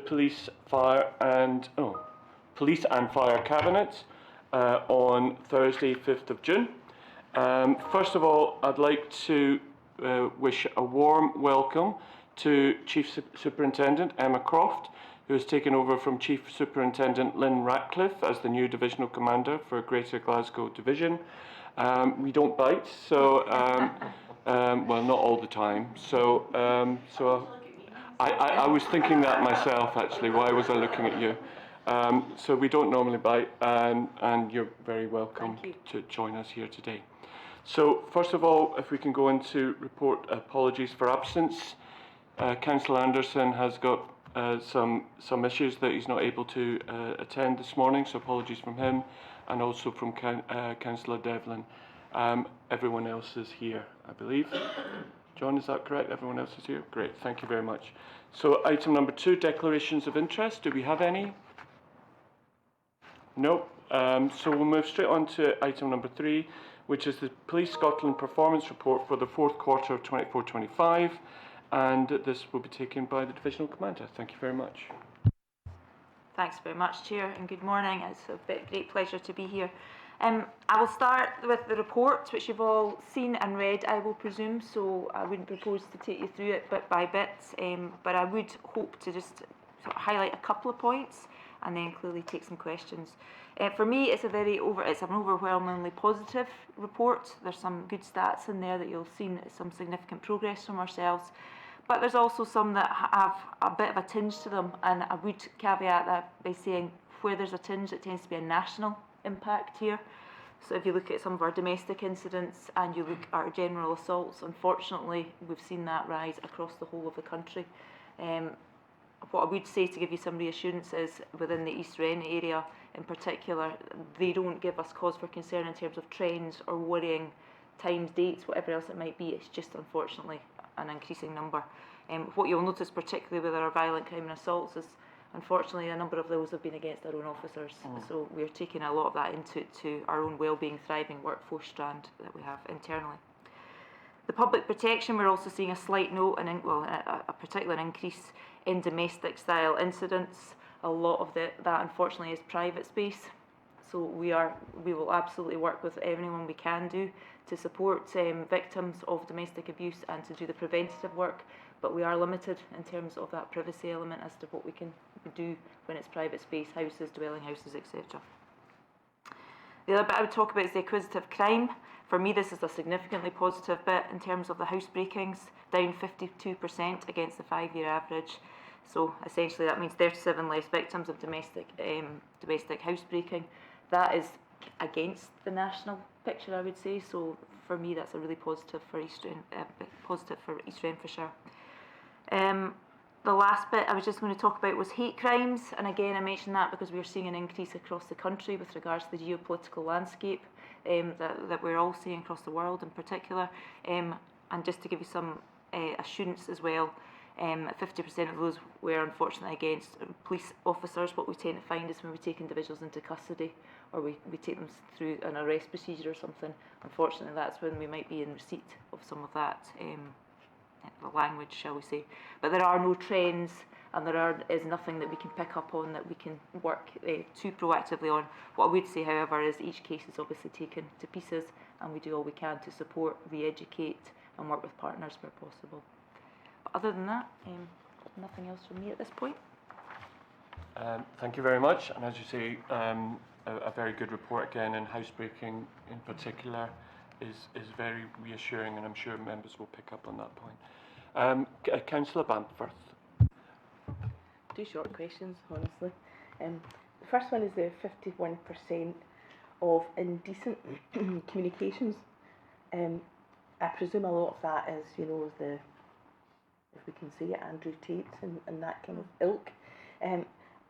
police, police and fire cabinets on Thursday, 5th of June. First of all, I'd like to wish a warm welcome to Chief Superintendent Emma Croft, who has taken over from Chief Superintendent Lynn Ratcliffe as the new Divisional Commander for Greater Glasgow Division. We don't bite, so, well, not all the time. So I was thinking that myself, actually. Why was I looking at you? So we don't normally bite, and you're very welcome to join us here today. So, first of all, if we can go into report apologies for absence. Councillor Anderson has got some issues that he's not able to attend this morning, so apologies from him, and also from Councillor Devlin. Everyone else is here, I believe. John, is that correct? Everyone else is here? Great, thank you very much. So item number 2, declarations of interest. Do we have any? No. So we'll move straight on to item number 3, which is the Police Scotland Performance Report for the 4th quarter of 24-25. And this will be taken by the Divisional Commander. Thank you very much. Thanks very much, Chair, and good morning. It's a great pleasure to be here. I will start with the report, which you've all seen and read, I will presume, so I wouldn't propose to take you through it bit by bit, but I would hope to just sort of highlight a couple of points and then clearly take some questions. For me, it's an overwhelmingly positive report. There's some good stats in there that you'll see, some significant progress from ourselves. But there's also some that have a bit of a tinge to them, and I would caveat that by saying where there's a tinge, it tends to be a national impact here. So if you look at some of our domestic incidents and you look at our general assaults, unfortunately, we've seen that rise across the whole of the country. What I would say to give you some reassurance is within the East Wren area in particular, they don't give us cause for concern in terms of trends or worrying times, dates, whatever else it might be. It's just unfortunately an increasing number. What you'll notice particularly with our violent crime and assaults is unfortunately a number of those have been against our own officers. So we're taking a lot of that into our own wellbeing, thriving workforce strand that we have internally. The public protection, we're also seeing a slight note and a particular increase in domestic style incidents. A lot of that unfortunately is private space. So we will absolutely work with anyone we can do to support victims of domestic abuse and to do the preventative work, but we are limited in terms of that privacy element as to what we can do when it's private space, houses, dwelling houses, etc. The other bit I would talk about is the acquisitive crime. For me, this is a significantly positive bit in terms of the house breakings, down 52% against the 5-year average. So essentially that means 37 less victims of domestic housebreaking. That is against the national picture, I would say. So for me, that's a really positive for East Renfrewshire. The last bit I was just going to talk about was hate crimes, and again I mentioned that because we are seeing an increase across the country with regards to the geopolitical landscape that we're all seeing across the world in particular. And just to give you some assurance as well, 50% of those were unfortunately against police officers. What we tend to find is when we take individuals into custody or we take them through an arrest procedure or something, unfortunately that's when we might be in receipt of some of that the language, shall we say. But there are no trends and there is nothing that we can pick up on that we can work too proactively on. What I would say, however, is each case is obviously taken to pieces and we do all we can to support, re-educate and work with partners where possible. But other than that, nothing else from me at this point. Thank you very much, and as you say, a very good report again, and housebreaking in particular is very reassuring, and I'm sure members will pick up on that point. Councillor Bamforth. 2 short questions, honestly. The first one is the 51% of indecent communications. I presume a lot of that is, if we can say it, Andrew Tate and that kind of ilk.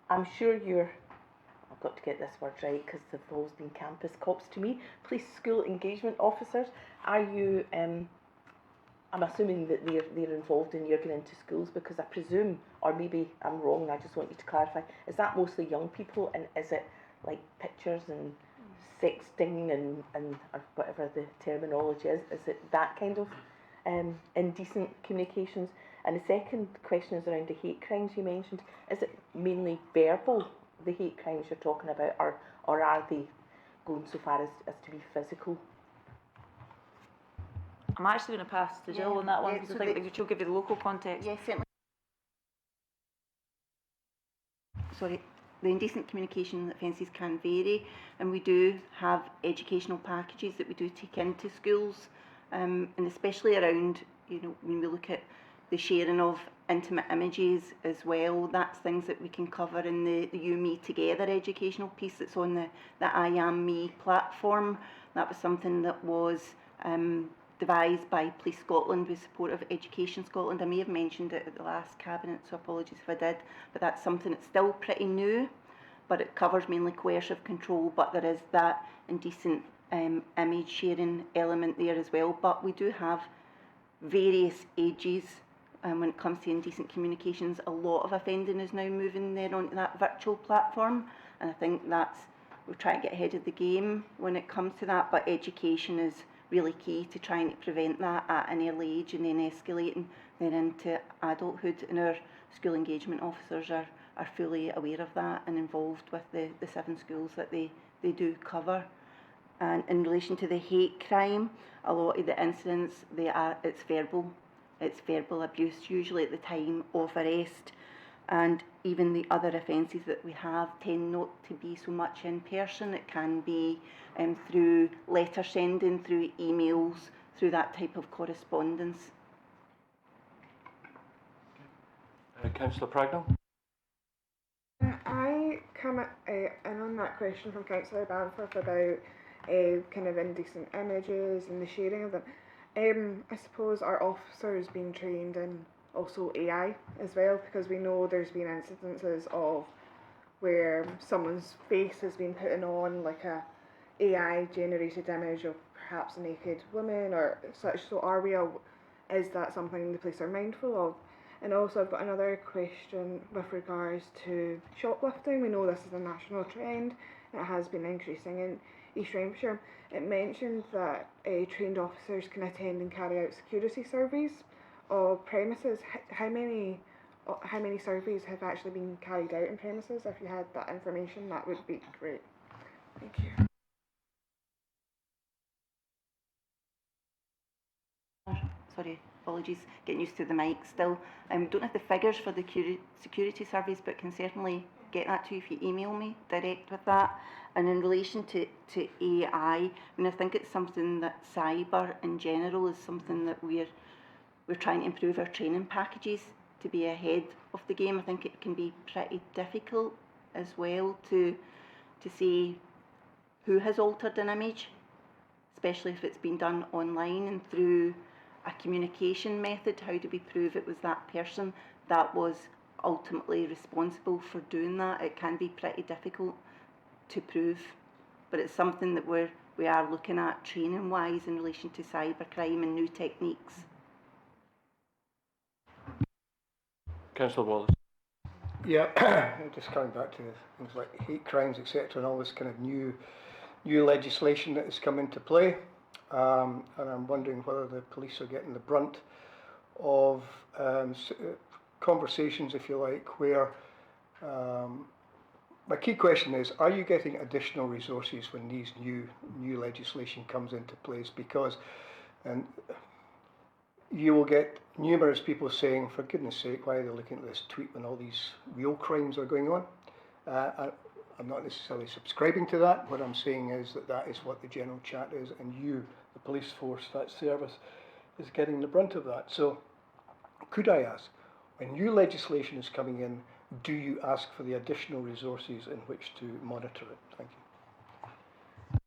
I'm sure I've got to get this word right because they've always been campus cops to me, police school engagement officers. Are you, I'm assuming that they're involved in your going into schools, because I presume, or maybe I'm wrong and I just want you to clarify, is that mostly young people, and is it like pictures and sexting and or whatever the terminology is it that kind of indecent communications? And the second question is around the hate crimes you mentioned. Is it mainly verbal, the hate crimes you're talking about, or are they going so far as to be physical? I'm actually going to pass to Jill on that one, because I think that she'll give you the local context. Yes, certainly. Sorry, the indecent communication offences can vary, and we do have educational packages that we do take into schools, and especially around, when we look at the sharing of intimate images as well. That's things that we can cover in the You Me Together educational piece that's on the I Am Me platform. That was something that was devised by Police Scotland with support of Education Scotland. I may have mentioned it at the last Cabinet, so apologies if I did, but that's something that's still pretty new, but it covers mainly coercive control, but there is that indecent image sharing element there as well. But we do have various ages when it comes to indecent communications. A lot of offending is now moving there onto that virtual platform, and I think we're trying to get ahead of the game when it comes to that, but education is really key to trying to prevent that at an early age and then escalating then into adulthood. And our school engagement officers are fully aware of that and involved with the 7 schools that they do cover. And in relation to the hate crime, a lot of the incidents, it's verbal abuse, usually at the time of arrest. And even the other offences that we have tend not to be so much in person. It can be through letter sending, through emails, through that type of correspondence. Councillor Pragnell? I come in on that question from Councillor Bamforth about kind of indecent images and the sharing of them. I suppose our officers being trained in also AI as well, because we know there's been incidences of where someone's face has been put on like a AI generated image of perhaps a naked woman or such. So is that something the police are mindful of? And also I've got another question with regards to shoplifting. We know this is a national trend and it has been increasing in East Renfrewshire. It mentioned that trained officers can attend and carry out security surveys of premises. How many surveys have actually been carried out in premises? If you had that information, that would be great. Thank you. Sorry, apologies, getting used to the mic still. Don't have the figures for the security surveys, but can certainly get that to you if you email me direct with that. And in relation to AI, I think it's something that cyber in general is something that we're trying to improve our training packages to be ahead of the game. I think it can be pretty difficult as well to see who has altered an image, especially if it's been done online and through a communication method. How do we prove it was that person that was ultimately responsible for doing that? It can be pretty difficult to prove, but it's something that we are looking at training wise in relation to cybercrime and new techniques. Councillor Wallace. Yeah, just coming back to things like hate crimes, etc., and all this kind of new legislation that has come into play, and I'm wondering whether the police are getting the brunt of conversations, if you like, where my key question is: are you getting additional resources when these new legislation comes into place? Because you will get numerous people saying, for goodness sake, why are they looking at this tweet when all these real crimes are going on? I'm not necessarily subscribing to that. What I'm saying is that is what the general chat is, and you, the police force, that service, is getting the brunt of that. So could I ask, when new legislation is coming in, do you ask for the additional resources in which to monitor it? Thank you.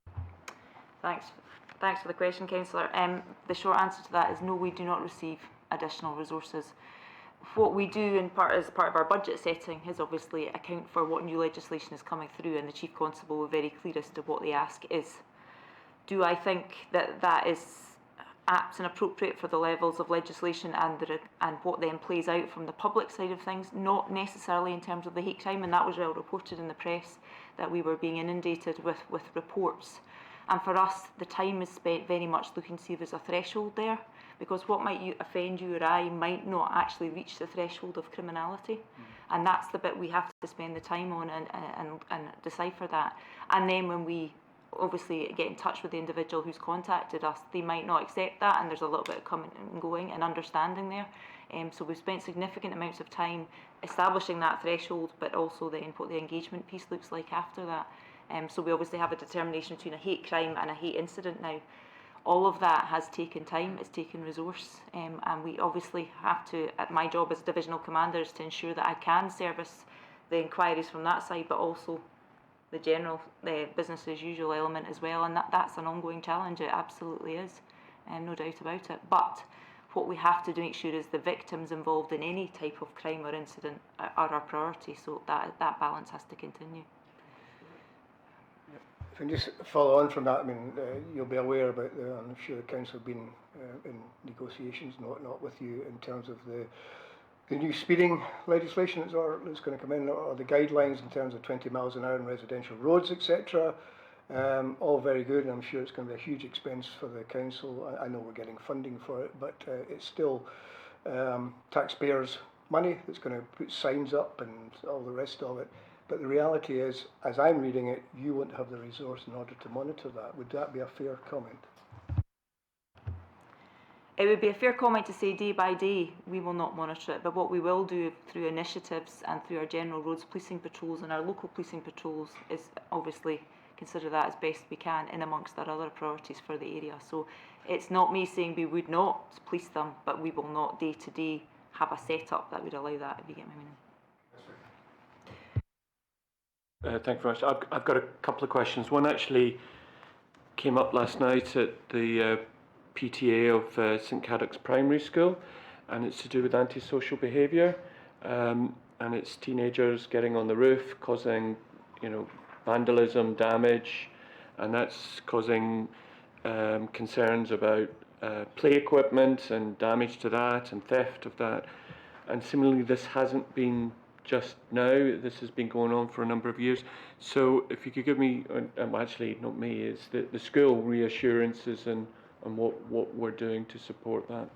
Thanks for the question, Councillor. The short answer to that is no, we do not receive additional resources. What we do as part of our budget setting is obviously account for what new legislation is coming through, and the Chief Constable were very clear as to what the ask is. Do I think that is apt and appropriate for the levels of legislation and what then plays out from the public side of things? Not necessarily in terms of the hate crime, and that was well reported in the press that we were being inundated with reports. And for us, the time is spent very much looking to see if there's a threshold there. because what might offend you or I might not actually reach the threshold of criminality. And that's the bit we have to spend the time on and decipher that. And then when we obviously get in touch with the individual who's contacted us, they might not accept that, and there's a little bit of coming and going and understanding there. So we've spent significant amounts of time establishing that threshold, but also then what the engagement piece looks like after that. So we obviously have a determination between a hate crime and a hate incident now. All of that has taken time, it's taken resource, and we obviously have to, my job as divisional commander is to ensure that I can service the inquiries from that side, but also the general business as usual element as well, and that's an ongoing challenge, it absolutely is, no doubt about it. But what we have to make sure is the victims involved in any type of crime or incident are our priority, so that balance has to continue. If I can just follow on from that, I mean, you'll be aware about I'm sure the council have been in negotiations and whatnot with you in terms of the new speeding legislation that's going to come in, or the guidelines in terms of 20 miles an hour on residential roads, etc. All very good, and I'm sure it's going to be a huge expense for the council. I know we're getting funding for it, but it's still taxpayers' money that's going to put signs up and all the rest of it. But the reality is, as I'm reading it, you won't have the resource in order to monitor that. Would that be a fair comment? It would be a fair comment to say day by day we will not monitor it, but what we will do through initiatives and through our general roads policing patrols and our local policing patrols is obviously consider that as best we can in amongst our other priorities for the area. So it's not me saying we would not police them, but we will not day to day have a setup that would allow that, if you get my meaning. Thank you very much. I've got a couple of questions. One actually came up last night at the PTA of St Cadoc's Primary School, and it's to do with antisocial behaviour, and it's teenagers getting on the roof, causing, vandalism, damage, and that's causing concerns about play equipment and damage to that and theft of that. And similarly, this hasn't been just now, this has been going on for a number of years. So if you could give me, actually not me, it's the school reassurances and what we're doing to support that.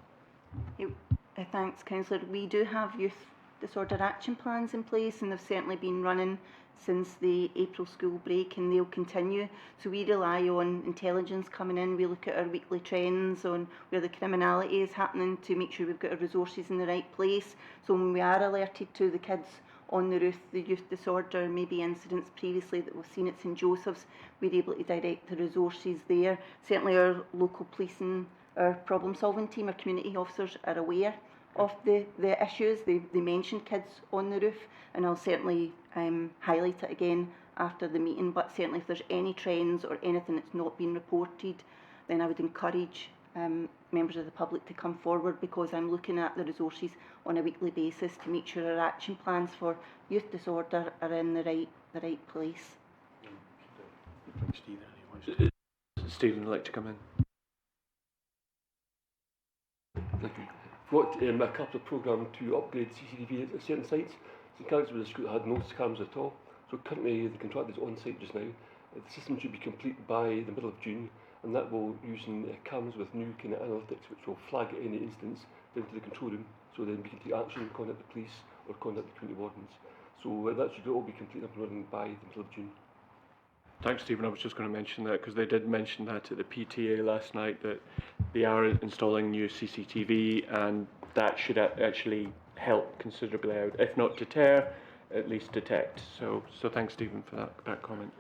Thanks, Councillor. We do have youth disorder action plans in place, and they've certainly been running since the April school break, and they'll continue. So we rely on intelligence coming in. We look at our weekly trends on where the criminality is happening to make sure we've got our resources in the right place. So when we are alerted to the kids on the roof, the youth disorder, maybe incidents previously that we've seen at St Joseph's, we're able to direct the resources there. Certainly our local policing, our problem solving team, our community officers are aware of the issues. They mentioned kids on the roof, and I'll certainly highlight it again after the meeting. But certainly if there's any trends or anything that's not been reported, then I would encourage members of the public to come forward, because I'm looking at the resources on a weekly basis to make sure our action plans for youth disorder are in the right place. Stephen would like to come in. Thank you. What a capital programme to upgrade CCTV at certain sites. St Cadoc's was a school that had no cameras at all. So currently the contract is on site just now. The system should be complete by the middle of June, and that will using cameras with new kind of analytics which will flag any incidents down to the control room, so then we can take action, contact the police or contact the community wardens. So that should all be complete up and running by the middle of June. Thanks, Stephen. I was just going to mention that because they did mention that at the PTA last night, that they are installing new CCTV, and that should actually help considerably out, if not deter, at least detect. So thanks, Stephen, for that comment.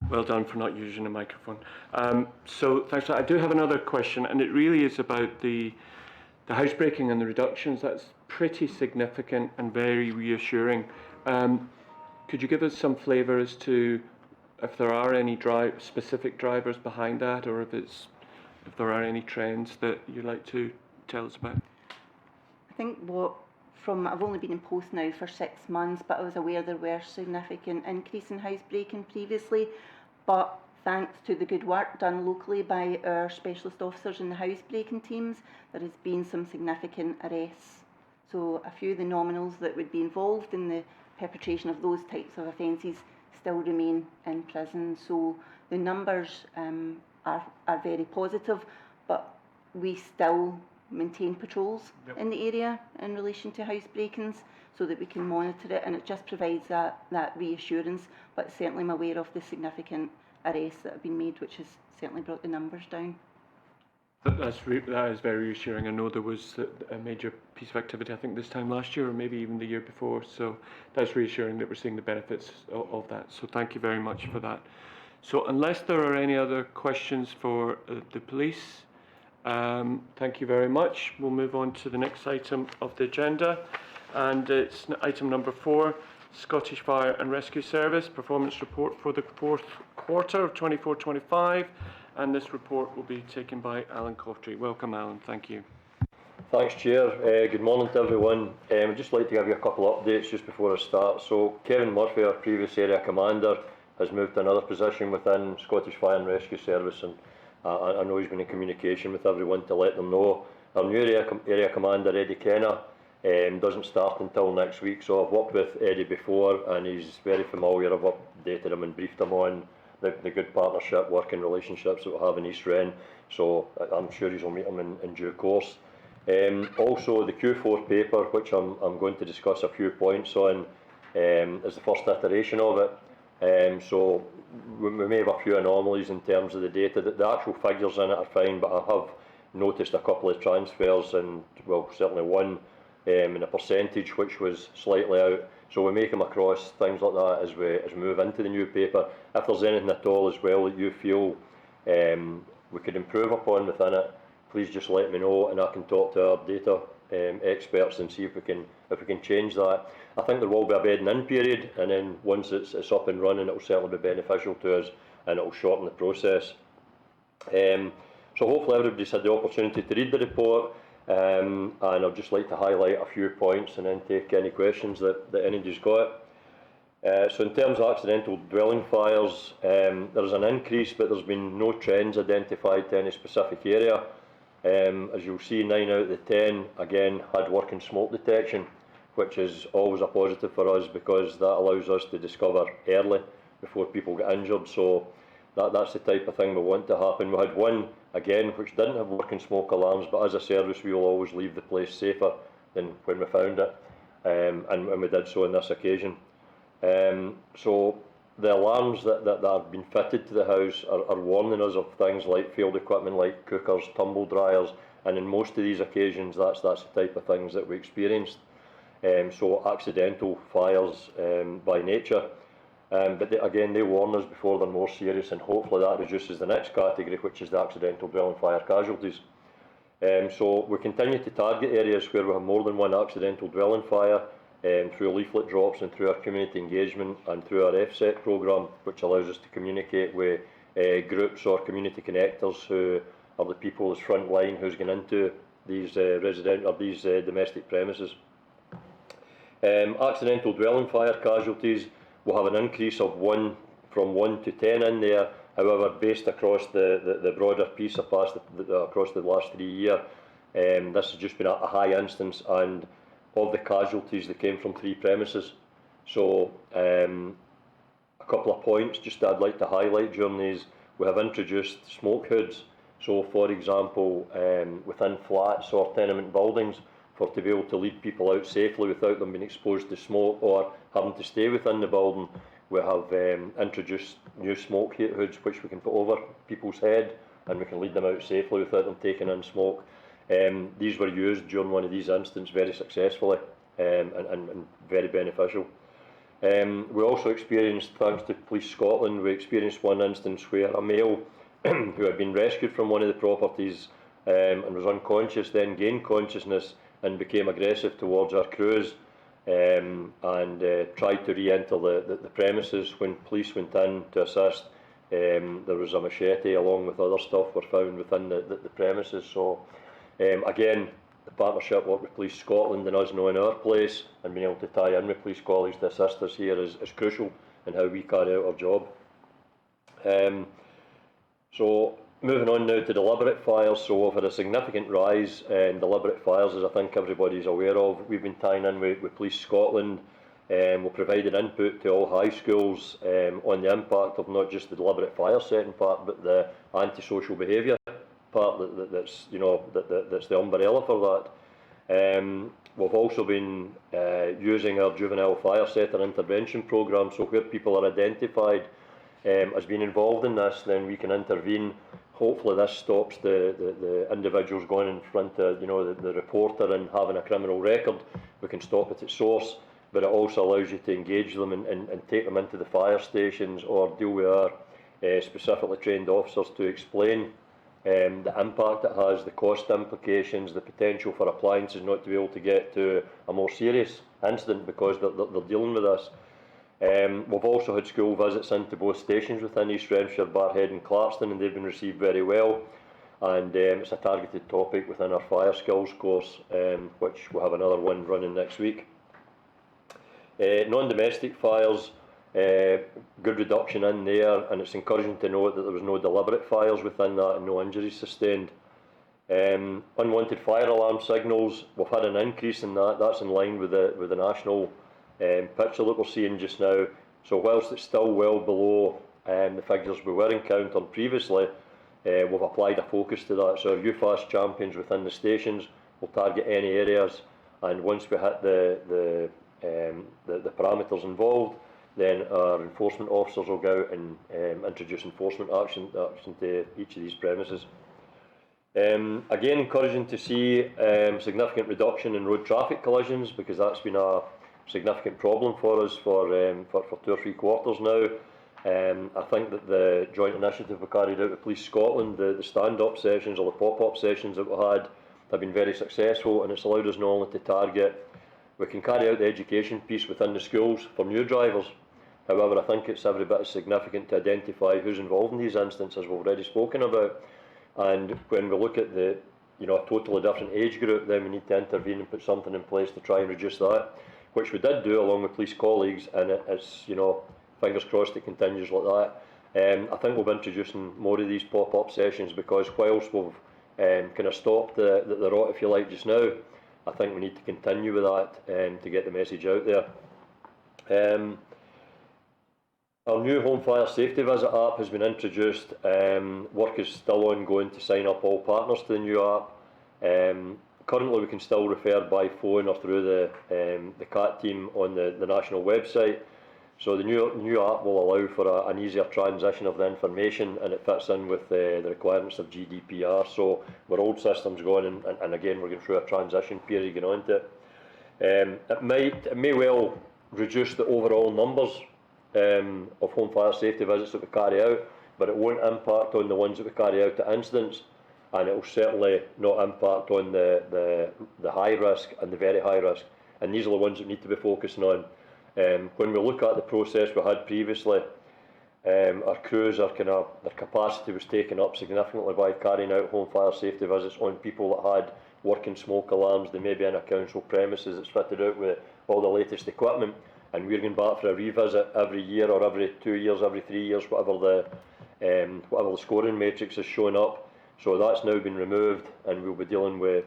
Well done for not using a microphone. So thanks. I do have another question, and it really is about the housebreaking and the reductions. That's pretty significant and very reassuring. Could you give us some flavour as to if there are any specific drivers behind that, or if there are any trends that you'd like to tell us about? I think I've only been in post now for 6 months, but I was aware there were significant increase in housebreaking previously. But thanks to the good work done locally by our specialist officers in the housebreaking teams, there has been some significant arrests. So a few of the nominals that would be involved in the perpetration of those types of offences still remain in prison. So the numbers are very positive, but we still maintain patrols in the area in relation to house break-ins so that we can monitor it, and it just provides that reassurance. But certainly I'm aware of the significant arrests that have been made, which has certainly brought the numbers down. That is very reassuring. I know there was a major piece of activity, I think this time last year or maybe even the year before, so that's reassuring that we're seeing the benefits of that. So thank you very much for that. So unless there are any other questions for the police, thank you very much. We'll move on to the next item of the agenda, and it's item number 4, Scottish Fire and Rescue Service Performance Report for the 4th quarter of 24-25, and this report will be taken by Alan Coftree. Welcome, Alan. Thank you. Thanks, Chair. Good morning to everyone. I'd just like to give you a couple of updates just before I start. So Kevin Murphy, our previous area commander, has moved to another position within Scottish Fire and Rescue Service, and I know he's been in communication with everyone to let them know. Our new area commander, Eddie Kenna, doesn't start until next week, so I've worked with Eddie before and he's very familiar. I've updated him and briefed him on the good partnership, working relationships that we have in East Wren, so I'm sure he'll meet him in due course. Also, the Q4 paper, which I'm going to discuss a few points on, is the first iteration of it. So we may have a few anomalies in terms of the data. The actual figures in it are fine, but I have noticed a couple of transfers, and well, certainly one in a percentage which was slightly out. So we make them across things like that as we move into the new paper. If there's anything at all as well that you feel we could improve upon within it, please just let me know, and I can talk to our data experts and see if we can change that. I think there will be a bedding in period, and then once it's up and running, it will certainly be beneficial to us, and it will shorten the process. So hopefully everybody's had the opportunity to read the report, and I'd just like to highlight a few points and then take any questions that anybody's got. So in terms of accidental dwelling fires, there's an increase, but there's been no trends identified to any specific area. As you'll see, 9 out of the 10 again had working smoke detection, which is always a positive for us because that allows us to discover early before people get injured. So that's the type of thing we want to happen. We had one again which didn't have working smoke alarms, but as a service we will always leave the place safer than when we found it, and we did so on this occasion. So the alarms that have been fitted to the house are warning us of things like failed equipment like cookers, tumble dryers, and in most of these occasions that's the type of things that we experienced. So accidental fires by nature, but again they warn us before they're more serious, and hopefully that reduces the next category, which is the accidental dwelling fire casualties. So we continue to target areas where we have more than one accidental dwelling fire, through leaflet drops and through our community engagement and through our FSET programme, which allows us to communicate with groups or community connectors who are the people as front line who's going into these domestic premises. Accidental dwelling fire casualties will have an increase of from 1 to 10 in there. However, based across the broader piece across the last 3 years, this has just been a high instance, and of the casualties that came from 3 premises. So a couple of points just that I'd like to highlight during these. We have introduced smoke hoods. So for example, within flats or tenement buildings, to be able to lead people out safely without them being exposed to smoke or having to stay within the building, we have introduced new smoke hoods which we can put over people's head, and we can lead them out safely without them taking in smoke. These were used during one of these incidents very successfully, and very beneficial. We also experienced, thanks to Police Scotland, we experienced one instance where a male who had been rescued from one of the properties and was unconscious then gained consciousness and became aggressive towards our crews, and tried to re-enter the premises. When police went in to assist, there was a machete along with other stuff were found within the premises. So again, the partnership work with Police Scotland and us knowing our place and being able to tie in with police colleagues to assist us here is crucial in how we carry out our job. So moving on now to deliberate fires. So we've had a significant rise in deliberate fires, as I think everybody's aware of. We've been tying in with Police Scotland We've provided input to all high schools on the impact of not just the deliberate fire setting part, but the antisocial behaviour part that's the umbrella for that. We've also been using our juvenile fire setter intervention programme, so where people are identified as being involved in this, then we can intervene. Hopefully this stops the individuals going in front of the reporter and having a criminal record. We can stop it at source, but it also allows you to engage them and take them into the fire stations or deal with our specifically trained officers to explain the impact it has, the cost implications, the potential for appliances not to be able to get to a more serious incident because they're dealing with this. We've also had school visits into both stations within East Renfrewshire, Barrhead and Clarkston, and they've been received very well. And it's a targeted topic within our fire skills course, which we'll have another one running next week. Non-domestic fires, good reduction in there, and it's encouraging to note that there was no deliberate fires within that and no injuries sustained. Unwanted fire alarm signals, we've had an increase in that. That's in line with the national picture that we're seeing just now. So whilst it's still well below the figures we were encountering previously, we've applied a focus to that. So our UFAS champions within the stations will target any areas, and once we hit the parameters involved, then our enforcement officers will go out and introduce enforcement action to each of these premises. Again, encouraging to see significant reduction in road traffic collisions, because that's been a significant problem for us for 2 or 3 quarters now. I think that the joint initiative we carried out with Police Scotland, the stand-up sessions or the pop-up sessions that we had, have been very successful, and it's allowed us not only to target, we can carry out the education piece within the schools for new drivers. However, I think it's every bit as significant to identify who's involved in these instances we've already spoken about. And when we look at a totally different age group, then we need to intervene and put something in place to try and reduce that, which we did do along with police colleagues, and it's, fingers crossed it continues like that. I think we'll be introducing more of these pop-up sessions, because whilst we've kind of stopped the rot, if you like, just now, I think we need to continue with that to get the message out there. Our new home fire safety visit app has been introduced. Work is still ongoing to sign up all partners to the new app. Currently we can still refer by phone or through the CAT team on the national website. So the new app will allow for an easier transition of the information, and it fits in with the requirements of GDPR. So our old system's gone, and again we're going through a transition period going on to it. It may well reduce the overall numbers of home fire safety visits that we carry out, but it won't impact on the ones that we carry out at incidents, and it will certainly not impact on the high risk and the very high risk, and these are the ones that need to be focusing on. When we look at the process we had previously, our crews, their capacity was taken up significantly by carrying out home fire safety visits on people that had working smoke alarms. They may be in a council premises that's fitted out with all the latest equipment, and we're going back for a revisit every year or every 2 years, every 3 years, whatever the scoring matrix has shown up. So that's now been removed, and we'll be dealing with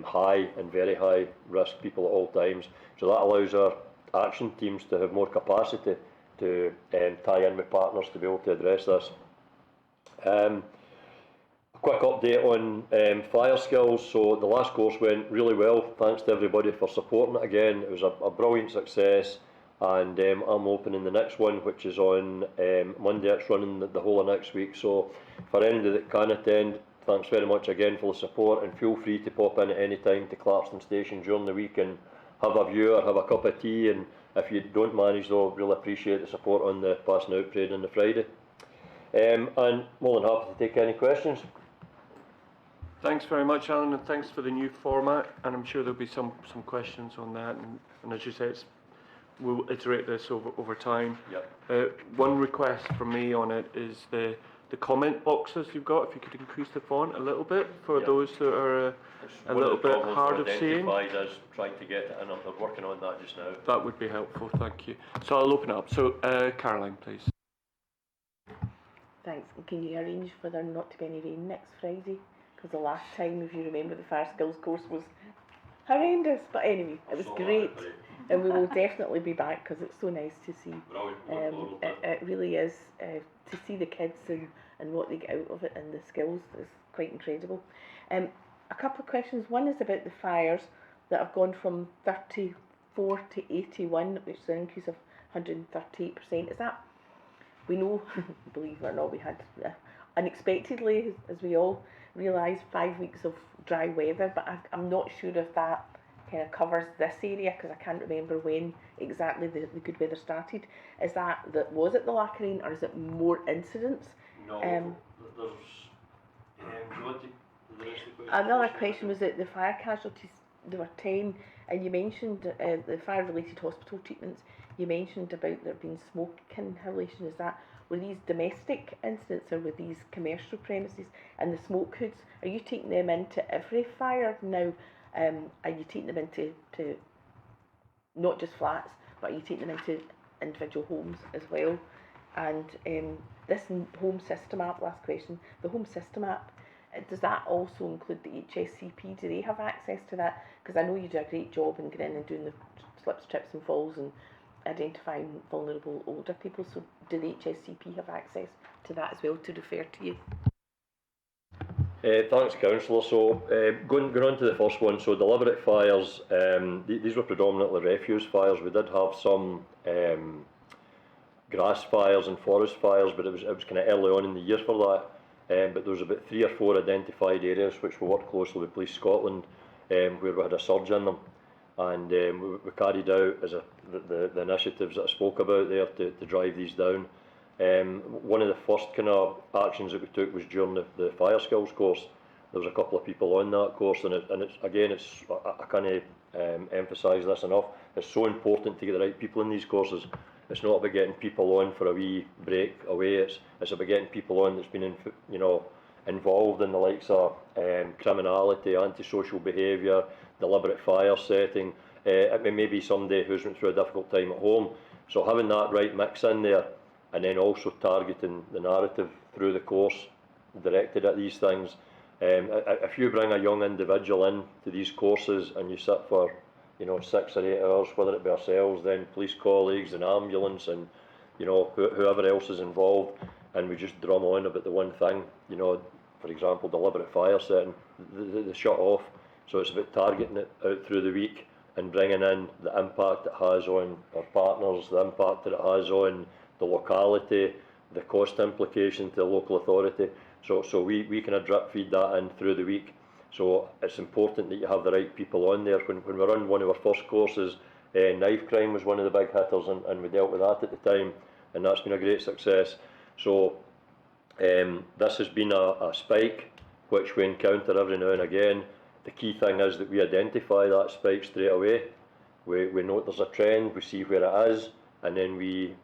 high and very high risk people at all times. So that allows our action teams to have more capacity to tie in with partners to be able to address this. A quick update on fire skills. So the last course went really well. Thanks to everybody for supporting it again. It was a brilliant success, and I'm opening the next one, which is on Monday. It's running the whole of next week. So for anybody that can attend, thanks very much again for the support, and feel free to pop in at any time to Clarkston Station during the week and have a view or have a cup of tea. And if you don't manage, though, really appreciate the support on the passing out parade on the Friday. And more than happy to take any questions. Thanks very much, Alan, and thanks for the new format, and I'm sure there'll be some questions on that, and as you say, we'll iterate this over time. Yep. One request from me on it is the comment boxes you've got, if you could increase the font a little bit for those that are a little bit hard of seeing. As trying to get it, and I'm working on that just now. That would be helpful, thank you. So I'll open it up. So Caroline, please. Thanks. And can you arrange for there not to be any rain next Friday? Because the last time, if you remember, the fire skills course was horrendous. But anyway, it was great. and we will definitely be back because it's so nice to see. It really is to see the kids and what they get out of it and the skills is quite incredible. A couple of questions. One is about the fires that have gone from 34 to 81, which is an increase of 138%. Is that, we know, believe it or not, we had unexpectedly, as we all realise, 5 weeks of dry weather, but I'm not sure if that kind of covers this area because I can't remember when exactly the good weather started. Is that was it the lack of rain or is it more incidents? No, there's. Do you want to the rest of the question? Another question was that the fire casualties, there were 10, and you mentioned the fire-related hospital treatments. You mentioned about there being smoke inhalation. Were these domestic incidents or were these commercial premises? And the smoke hoods, are you taking them into every fire now? Are you taking them into not just flats, but are you taking them into individual homes as well? And this home system app, last question, the home system app, does that also include the HSCP? Do they have access to that? Because I know you do a great job in getting in and doing the slips, trips and falls and identifying vulnerable older people. So do the HSCP have access to that as well to refer to you? Thanks, Councillor. So going on to the first one, so deliberate fires, these were predominantly refuse fires. We did have some grass fires and forest fires, but it was kind of early on in the year for that. But there was about 3 or 4 identified areas which we worked closely with Police Scotland, where we had a surge in them, and we carried out the initiatives that I spoke about there to drive these down. One of the first kind of actions that we took was during the fire skills course. There was a couple of people on that course, and I can't emphasise this enough. It's so important to get the right people in these courses. It's not about getting people on for a wee break away. It's about getting people on that's been involved in the likes of criminality, antisocial behaviour, deliberate fire setting. It may be somebody who's went through a difficult time at home. So having that right mix in there, and then also targeting the narrative through the course directed at these things. If you bring a young individual in to these courses and you sit for 6 or 8 hours, whether it be ourselves, then police colleagues and ambulance and whoever else is involved, and we just drum on about the one thing, for example, deliberate fire setting, they shut off. So it's about targeting it out through the week and bringing in the impact it has on our partners, the impact that it has on the locality, the cost implication to the local authority. So we kind of drip feed that in through the week. So it's important that you have the right people on there. When we run one of our first courses, knife crime was one of the big hitters, and we dealt with that at the time, and that's been a great success. So this has been a spike which we encounter every now and again. The key thing is that we identify that spike straight away. We note there's a trend, we see where it is, and then we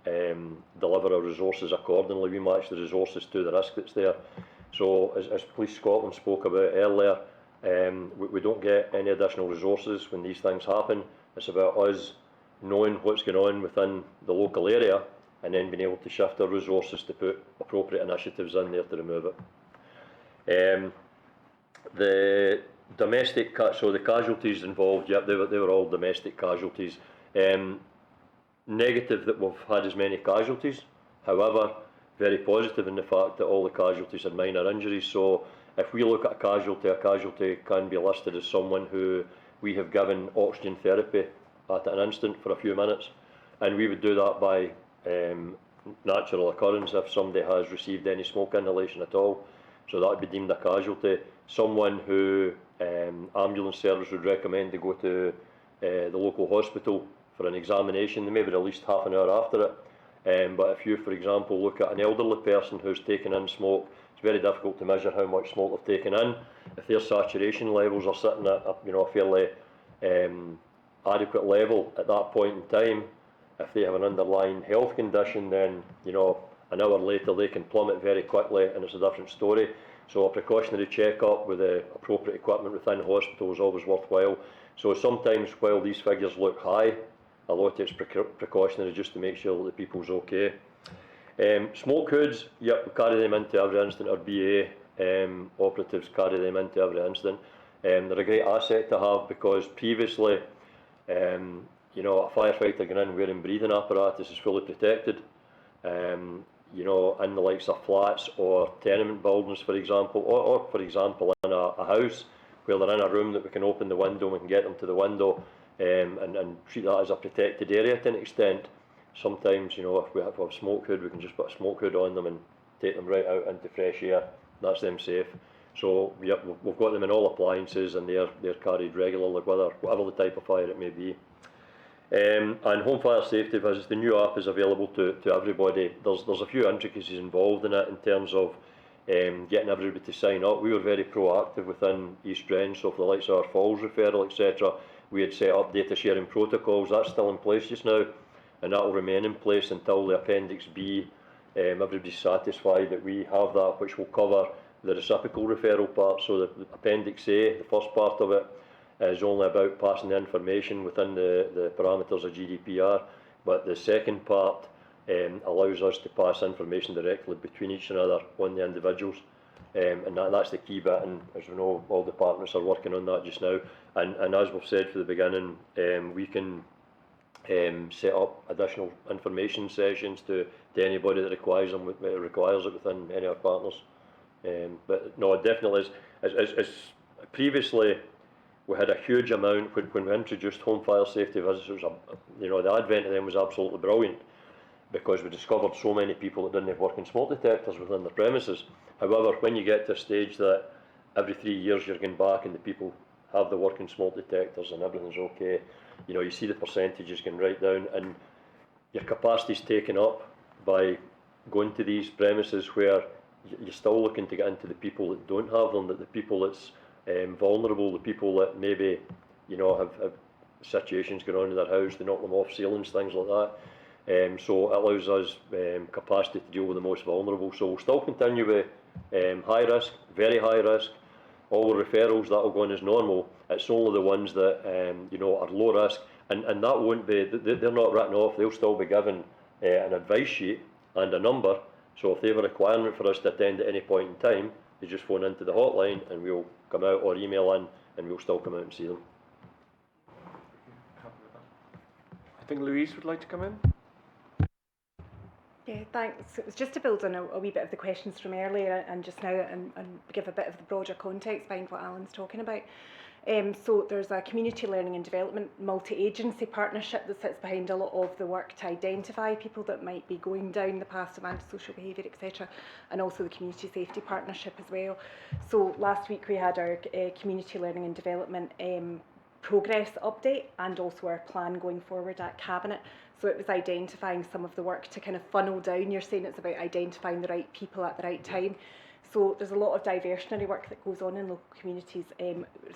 deliver our resources accordingly. We match the resources to the risk that's there. So as Police Scotland spoke about earlier, we don't get any additional resources when these things happen. It's about us knowing what's going on within the local area and then being able to shift our resources to put appropriate initiatives in there to remove it. The domestic, so the casualties involved, yep, they were all domestic casualties. Negative that we've had as many casualties, however, very positive in the fact that all the casualties are minor injuries. So if we look at a casualty can be listed as someone who we have given oxygen therapy at an instant for a few minutes, and we would do that by natural occurrence if somebody has received any smoke inhalation at all. So that would be deemed a casualty. Someone who ambulance service would recommend to go to the local hospital for an examination. They may be released half an hour after it. But if you, for example, look at an elderly person who's taken in smoke, it's very difficult to measure how much smoke they've taken in. If their saturation levels are sitting at a fairly adequate level at that point in time, if they have an underlying health condition, then an hour later they can plummet very quickly, and it's a different story. So a precautionary check-up with the appropriate equipment within the hospital is always worthwhile. So sometimes while these figures look high, a lot of it's precautionary just to make sure that the people's okay. Smoke hoods, yep, we carry them into every incident. Our BA operatives carry them into every incident. They're a great asset to have because previously, you know, a firefighter going in wearing breathing apparatus is fully protected. You know, in the likes of flats or tenement buildings, for example, or for example in a house where they're in a room that we can open the window and we can get them to the window, and treat that as a protected area to an extent. Sometimes, you know, if we have a smoke hood, we can just put a smoke hood on them and take them right out into fresh air. That's them safe. So we've got them in all appliances, and they're carried regularly, whatever the type of fire it may be. And home fire safety visits, the new app is available to everybody. There's a few intricacies involved in it in terms of getting everybody to sign up. We were very proactive within East Gren, so for the likes of our Falls referral, etc., we had set up data sharing protocols. That's still in place just now, and that will remain in place until the Appendix B, everybody's satisfied that we have that, which will cover the reciprocal referral part. So the Appendix A, the first part of it, is only about passing the information within the parameters of GDPR, but the second part allows us to pass information directly between each other on the individuals, and that's the key bit, and as we know, all departments are working on that just now, and as we've said from the beginning, we can set up additional information sessions to anybody that requires it within any of our partners. But no, it definitely is. As previously, we had a huge amount when we introduced home fire safety visits. It was you know, the advent of them was absolutely brilliant, because we discovered so many people that didn't have working smoke detectors within their premises. However, when you get to a stage that every 3 years you're going back and the people have the working smoke detectors and everything's okay, you know, you see the percentages going right down, and your capacity's taken up by going to these premises where you're still looking to get into the people that don't have them, that the people that's vulnerable, the people that maybe, you know, have situations going on in their house, they knock them off ceilings, things like that. So it allows us capacity to deal with the most vulnerable. So we'll still continue with high risk, very high risk. All the referrals that will go in as normal. It's only the ones that you know, are low risk, and that won't be. They're not written off. They'll still be given an advice sheet and a number. So if they have a requirement for us to attend at any point in time, they just phone into the hotline and we'll come out, or email in, and we'll still come out and see them. I think Louise would like to come in. Yeah, thanks. It was just to build on a wee bit of the questions from earlier and just now, and give a bit of the broader context behind what Alan's talking about. So there's a community learning and development multi-agency partnership that sits behind a lot of the work to identify people that might be going down the path of antisocial behaviour, etc., and also the community safety partnership as well. So last week we had our community learning and development progress update, and also our plan going forward at Cabinet. So it was identifying some of the work to kind of funnel down. You're saying it's about identifying the right people at the right time. So there's a lot of diversionary work that goes on in local communities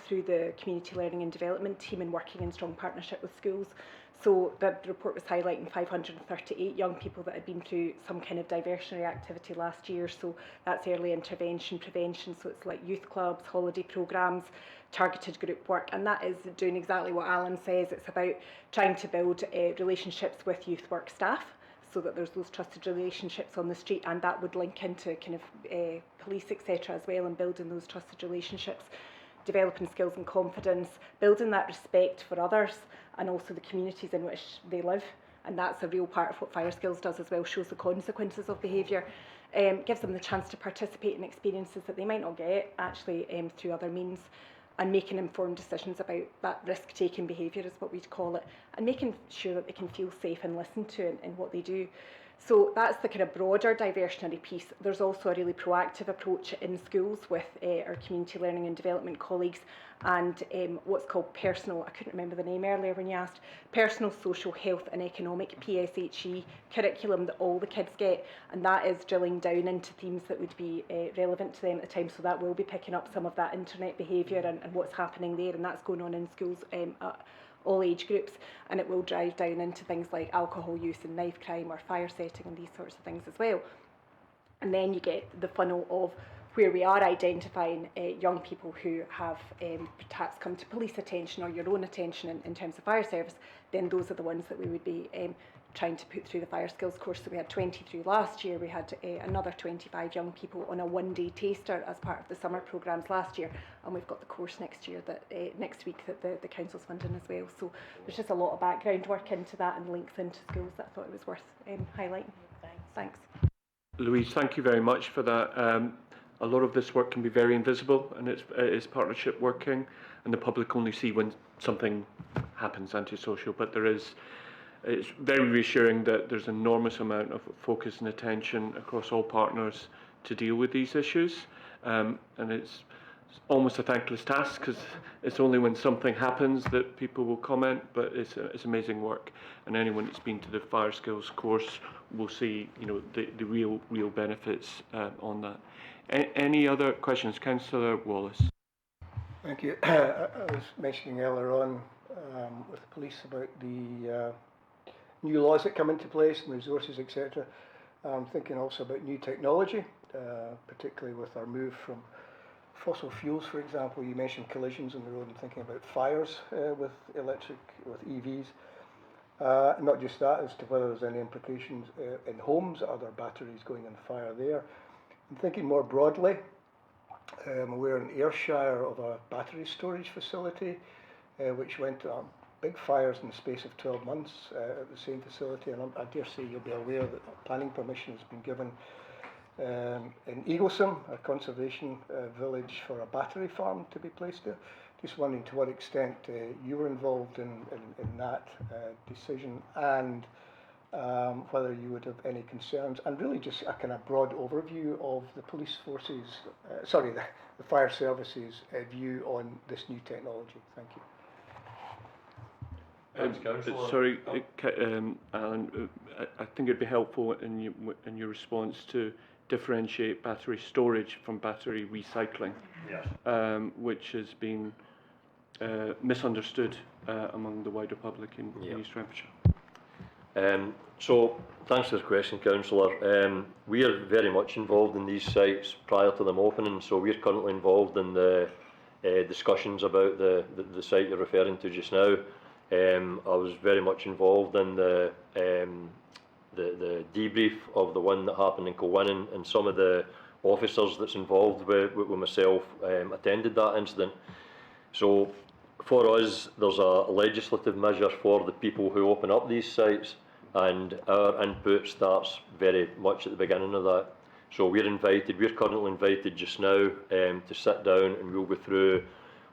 through the community learning and development team, and working in strong partnership with schools. So the report was highlighting 538 young people that had been through some kind of diversionary activity last year. So that's early intervention, prevention. So it's like youth clubs, holiday programmes, targeted group work, and that is doing exactly what Alan says. It's about trying to build relationships with youth work staff, so that there's those trusted relationships on the street, and that would link into kind of police, etc. as well, and building those trusted relationships, developing skills and confidence, building that respect for others and also the communities in which they live. And that's a real part of what Fire Skills does as well, shows the consequences of behaviour, gives them the chance to participate in experiences that they might not get actually through other means, and making informed decisions about that risk-taking behaviour is what we'd call it, and making sure that they can feel safe and listened to in what they do. So that's the kind of broader diversionary piece. There's also a really proactive approach in schools with our community learning and development colleagues, and what's called personal, I couldn't remember the name earlier when you asked, personal, social, health and economic, PSHE curriculum that all the kids get, and that is drilling down into themes that would be relevant to them at the time. So that will be picking up some of that internet behaviour and what's happening there, and that's going on in schools at all age groups, and it will drive down into things like alcohol use and knife crime or fire setting and these sorts of things as well. And then you get the funnel of where we are identifying young people who have perhaps come to police attention or your own attention in terms of fire service. Then those are the ones that we would be trying to put through the fire skills course. So we had 20 through last year. We had another 25 young people on a one-day taster as part of the summer programmes last year, and we've got the course next year that next week that the council's funding as well. So there's just a lot of background work into that and links into schools that I thought it was worth highlighting. Thanks. Louise, thank you very much for that. A lot of this work can be very invisible, and it's partnership working, and the public only see when something happens antisocial, but it's very reassuring that there's an enormous amount of focus and attention across all partners to deal with these issues, and it's almost a thankless task because it's only when something happens that people will comment, but it's amazing work, and anyone that's been to the fire skills course will see the real benefits on that. Any other questions? Councillor Wallace. Thank you. I was mentioning earlier on with the police about the new laws that come into place and resources, etc. I'm thinking also about new technology, particularly with our move from fossil fuels, for example. You mentioned collisions on the road. I'm thinking about fires with EVs. Not just that, as to whether there's any implications in homes. Are there batteries going on fire there? I'm thinking more broadly. I'm aware in Ayrshire of a battery storage facility which went on big fires in the space of 12 months at the same facility, and I dare say you'll be aware that planning permission has been given in Eaglesham, a conservation village, for a battery farm to be placed there. Just wondering to what extent you were involved in that decision, and whether you would have any concerns, and really just a kind of broad overview of the police forces, the fire services view on this new technology. Thank you. Sorry, Alan, I think it'd be helpful in your response to differentiate battery storage from battery recycling, yes. Which has been misunderstood among the wider public in East Renfrewshire. So, thanks for the question, Councillor. We are very much involved in these sites prior to them opening, so we're currently involved in the discussions about the site you're referring to just now. I was very much involved in the debrief of the one that happened in Kilwinning, and some of the officers that's involved with myself attended that incident. So for us, there's a legislative measure for the people who open up these sites, and our input starts very much at the beginning of that. So we're currently invited just now to sit down, and we'll go through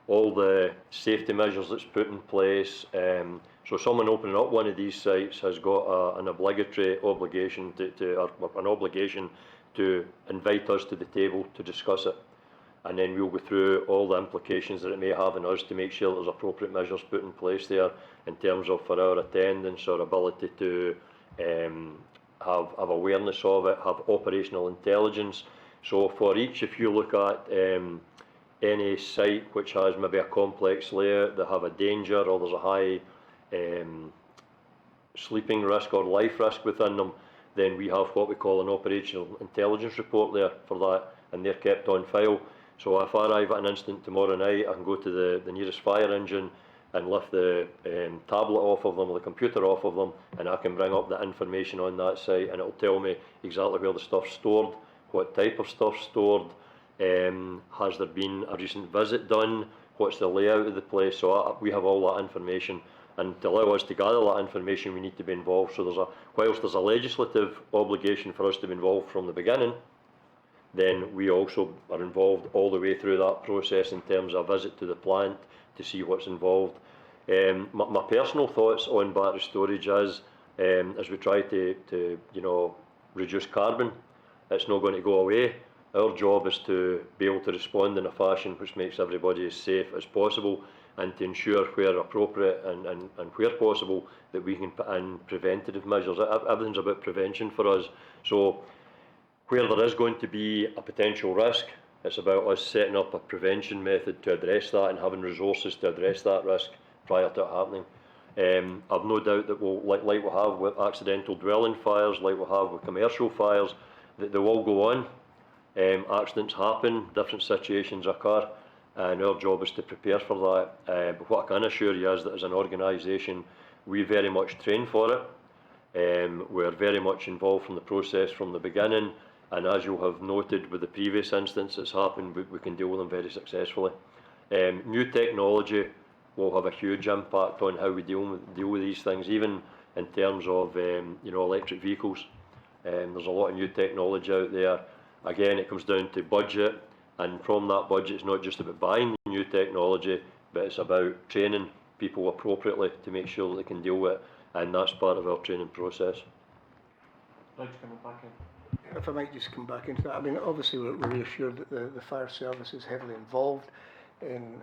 all the safety measures that's put in place. So someone opening up one of these sites has got an obligatory obligation an obligation to invite us to the table to discuss it. And then we'll go through all the implications that it may have on us to make sure there's appropriate measures put in place there in terms of for our attendance, our ability to have awareness of it, have operational intelligence. So for each, if you look at any site which has maybe a complex layout that have a danger, or there's a high sleeping risk or life risk within them, then we have what we call an operational intelligence report there for that, and they're kept on file. So if I arrive at an incident tomorrow night, I can go to the nearest fire engine and lift the tablet off of them or the computer off of them, and I can bring up the information on that site, and it'll tell me exactly where the stuff's stored, what type of stuff's stored, has there been a recent visit done, what's the layout of the place. So we have all that information, and to allow us to gather that information, we need to be involved. So whilst there's a legislative obligation for us to be involved from the beginning, then we also are involved all the way through that process in terms of a visit to the plant to see what's involved. My personal thoughts on battery storage is, as we try to reduce carbon, it's not going to go away. Our job is to be able to respond in a fashion which makes everybody as safe as possible, and to ensure where appropriate and where possible that we can put in preventative measures. Everything's about prevention for us. So where there is going to be a potential risk, it's about us setting up a prevention method to address that and having resources to address that risk prior to it happening. I've no doubt that like we'll have with accidental dwelling fires, like we'll have with commercial fires, that they will go on. Accidents happen, different situations occur, and our job is to prepare for that. But what I can assure you is that as an organisation, we very much train for it. We're very much involved from the process from the beginning, and as you'll have noted with the previous instance that's happened, we can deal with them very successfully. New technology will have a huge impact on how we deal with these things, even in terms of electric vehicles. There's a lot of new technology out there. Again, it comes down to budget, and from that budget, it's not just about buying new technology, but it's about training people appropriately to make sure that they can deal with it, and that's part of our training process. If I might just come back into that, I mean, obviously we're reassured that the fire service is heavily involved in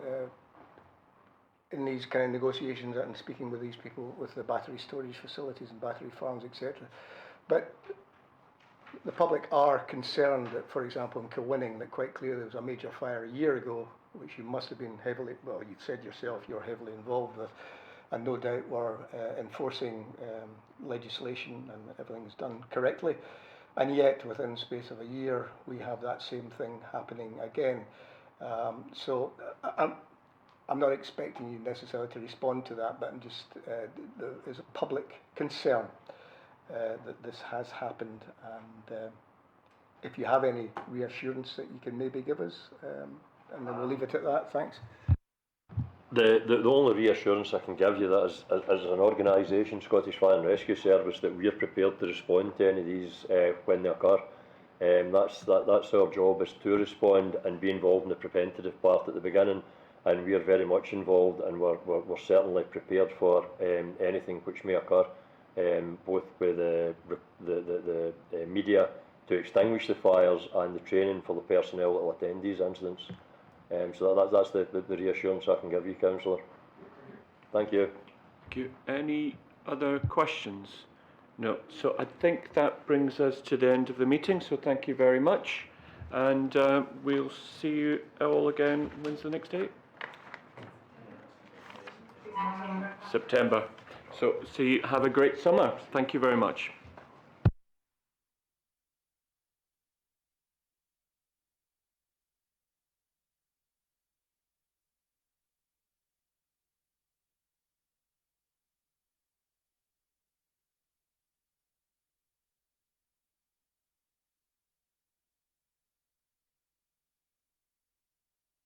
these kind of negotiations and speaking with these people with the battery storage facilities and battery farms, etc. But the public are concerned that, for example, in Kilwinning, that quite clearly there was a major fire a year ago, which you must have been heavily, well, you said yourself you're heavily involved with, and no doubt were enforcing legislation and everything's done correctly. And yet, within the space of a year, we have that same thing happening again. So I'm not expecting you necessarily to respond to that, but I'm just, there's a public concern that this has happened, and if you have any reassurance that you can maybe give us, and then we'll leave it at that. Thanks. The only reassurance I can give you that as an organisation, Scottish Fire and Rescue Service, that we're prepared to respond to any of these when they occur. That's our job, is to respond and be involved in the preventative part at the beginning, and we are very much involved, and we're certainly prepared for anything which may occur, both with the media to extinguish the fires and the training for the personnel that will attend these incidents. So that's the reassurance I can give you, Councillor. Thank you. Thank you. Any other questions? No. So I think that brings us to the end of the meeting, so thank you very much. And we'll see you all again. When's the next date? September. So have a great summer. Thank you very much.